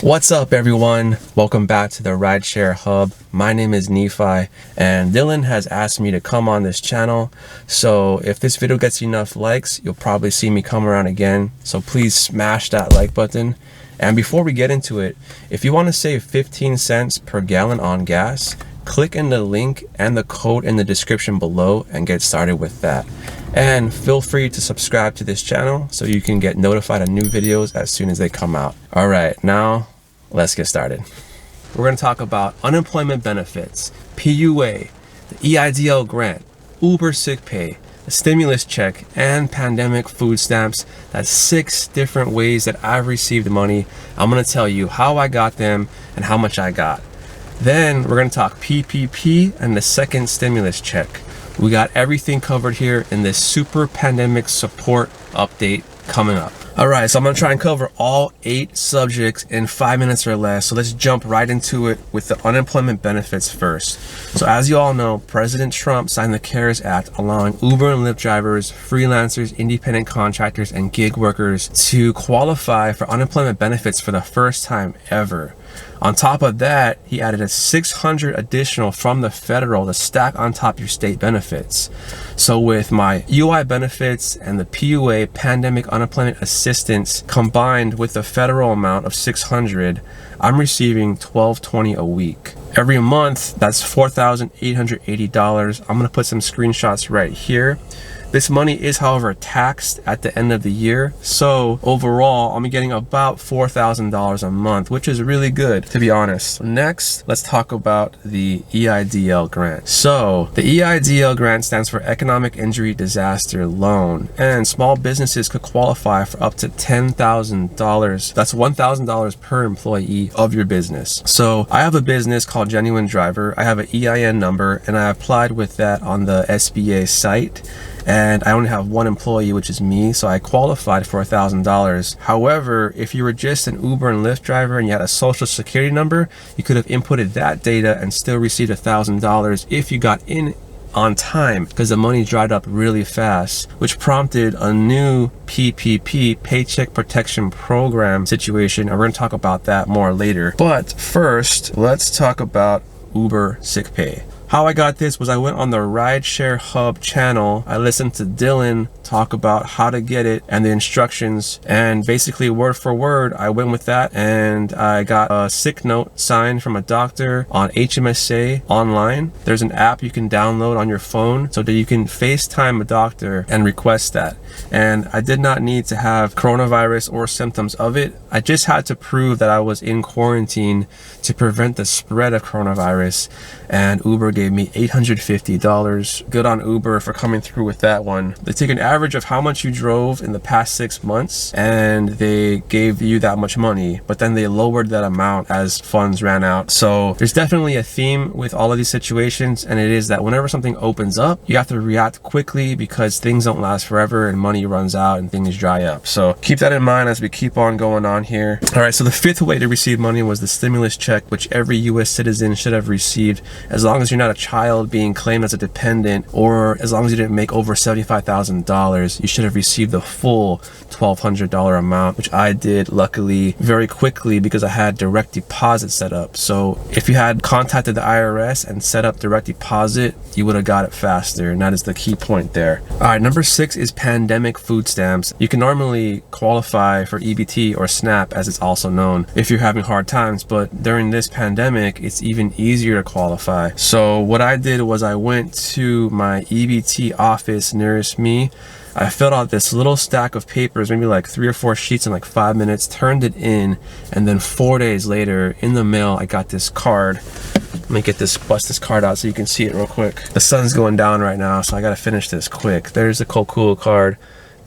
What's up everyone? Welcome back to the Rideshare Hub. My name is Nephi and Dylan has asked me to come on this channel. So if this video gets enough likes, you'll probably see me come around again. So please smash that like button. And before we get into it, if you want to save 15 cents per gallon on gas, click in the link and the code in the description below and get started with that. And feel free to subscribe to this channel so you can get notified of new videos as soon as they come out. All right, now let's get started. We're going to talk about unemployment benefits, PUA, the EIDL grant, Uber sick pay, the stimulus check, and pandemic food stamps. That's 6 different ways that I've received money. I'm going to tell you how I got them and how much I got. Then we're going to talk PPP and the second stimulus check. We got everything covered here in this super pandemic support update coming up. All right, so I'm gonna try and cover all 8 subjects in 5 minutes or less. So let's jump right into it with the unemployment benefits first. So as you all know, President Trump signed the CARES Act, allowing Uber and Lyft drivers, freelancers, independent contractors, and gig workers to qualify for unemployment benefits for the first time ever. On top of that, he added a $600 additional from the federal to stack on top of your state benefits. So with my UI benefits and the PUA pandemic unemployment assistance combined with the federal amount of $600, I'm receiving $1,220 a week. Every month, that's $4,880. I'm gonna put some screenshots right here. This money is, however, taxed at the end of the year. So overall, I'm getting about $4,000 a month, which is really good, to be honest. Next, let's talk about the EIDL grant. So the EIDL grant stands for Economic Injury Disaster Loan, and small businesses could qualify for up to $10,000. That's $1,000 per employee of your business. So I have a business called Genuine Driver. I have an EIN number, and I applied with that on the SBA site. And I only have 1 employee, which is me, so I qualified for $1,000. However, if you were just an Uber and Lyft driver and you had a social security number, you could have inputted that data and still received $1,000 if you got in on time, because the money dried up really fast, which prompted a new PPP, Paycheck Protection Program situation, and we're going to talk about that more later. But first, let's talk about Uber sick pay. How I got this was I went on the Rideshare Hub channel. I listened to Dylan talk about how to get it and the instructions, and basically word for word I went with that, and I got a sick note signed from a doctor on HMSA online. There's an app you can download on your phone so that you can FaceTime a doctor and request that. And I did not need to have coronavirus or symptoms of it. I just had to prove that I was in quarantine to prevent the spread of coronavirus, and Uber gave me $850. Good on Uber for coming through with that one. They take an average of how much you drove in the past 6 months, and they gave you that much money, but then they lowered that amount as funds ran out. So there's definitely a theme with all of these situations, and it is that whenever something opens up, you have to react quickly because things don't last forever and money runs out and things dry up. So keep that in mind as we keep on going on here. All right, so the 5th way to receive money was the stimulus check, which every US citizen should have received, as long as you're not a child being claimed as a dependent, or as long as you didn't make over $75,000, you should have received the full $1,200 amount, which I did luckily very quickly because I had direct deposit set up. So if you had contacted the IRS and set up direct deposit, you would have got it faster, and that is the key point there. All right, number 6 is pandemic food stamps. You can normally qualify for EBT or SNAP, as it's also known, if you're having hard times, but during this pandemic, it's even easier to qualify. So what I did was I went to my EBT office nearest me. I filled out this little stack of papers, maybe like 3 or 4 sheets in like 5 minutes, turned it in, and then 4 days later in the mail, I got this card. Let me bust this card out so you can see it real quick. The sun's going down right now, so I gotta finish this quick. There's the cool card.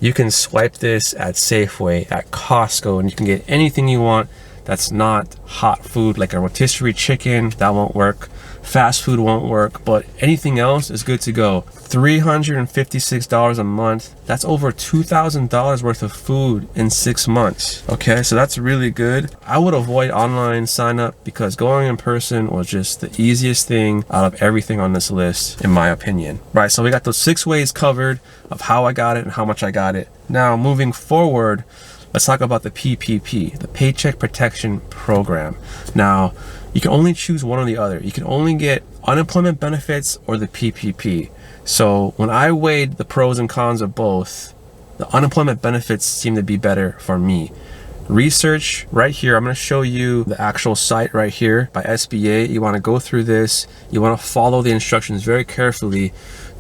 You can swipe this at Safeway, at Costco, and you can get anything you want that's not hot food, like a rotisserie chicken. That won't work. Fast food won't work, but anything else is good to go. $356 a month. That's over $2,000 worth of food in 6 months. Okay, so that's really good. I would avoid online sign up because going in person was just the easiest thing out of everything on this list, in my opinion. Right, so we got those 6 ways covered of how I got it and how much I got it. Now, moving forward, let's talk about the PPP, the Paycheck Protection Program. Now, you can only choose one or the other. You can only get unemployment benefits or the PPP. So when I weighed the pros and cons of both, the unemployment benefits seem to be better for me. Research right here, I'm going to show you the actual site right here by SBA. You want to go through this. You want to follow the instructions very carefully.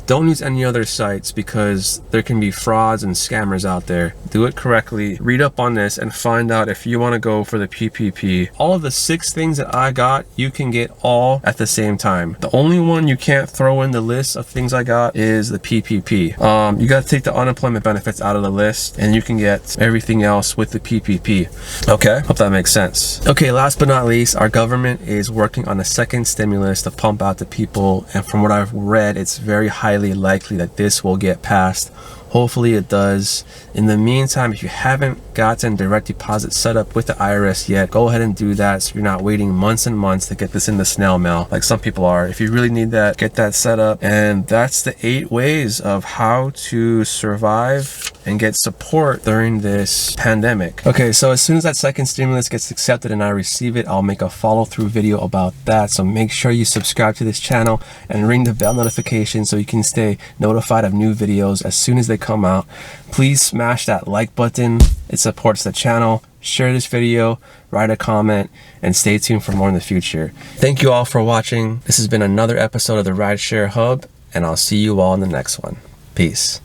Don't use any other sites because there can be frauds and scammers out there. Do it correctly. Read up on this and find out if you want to go for the PPP. All of the 6 things that I got, you can get all at the same time. The only one you can't throw in the list of things I got is the PPP. You got to take the unemployment benefits out of the list and you can get everything else with the PPP. Okay, hope that makes sense. Okay, last but not least, our government is working on a second stimulus to pump out to people, and from what I've read, it's very highly likely that this will get passed. Hopefully it does. In the meantime, if you haven't gotten direct deposit set up with the IRS yet, go ahead and do that so you're not waiting months and months to get this in the snail mail like some people are. If you really need that, get that set up. And that's the 8 ways of how to survive and get support during this pandemic. Okay, so as soon as that second stimulus gets accepted and I receive it, I'll make a follow-through video about that. So make sure you subscribe to this channel and ring the bell notification so you can stay notified of new videos as soon as they come out. Please smash that like button. It supports the channel. Share this video, write a comment, and stay tuned for more in the future. Thank you all for watching. This has been another episode of the Rideshare Hub, and I'll see you all in the next one. Peace.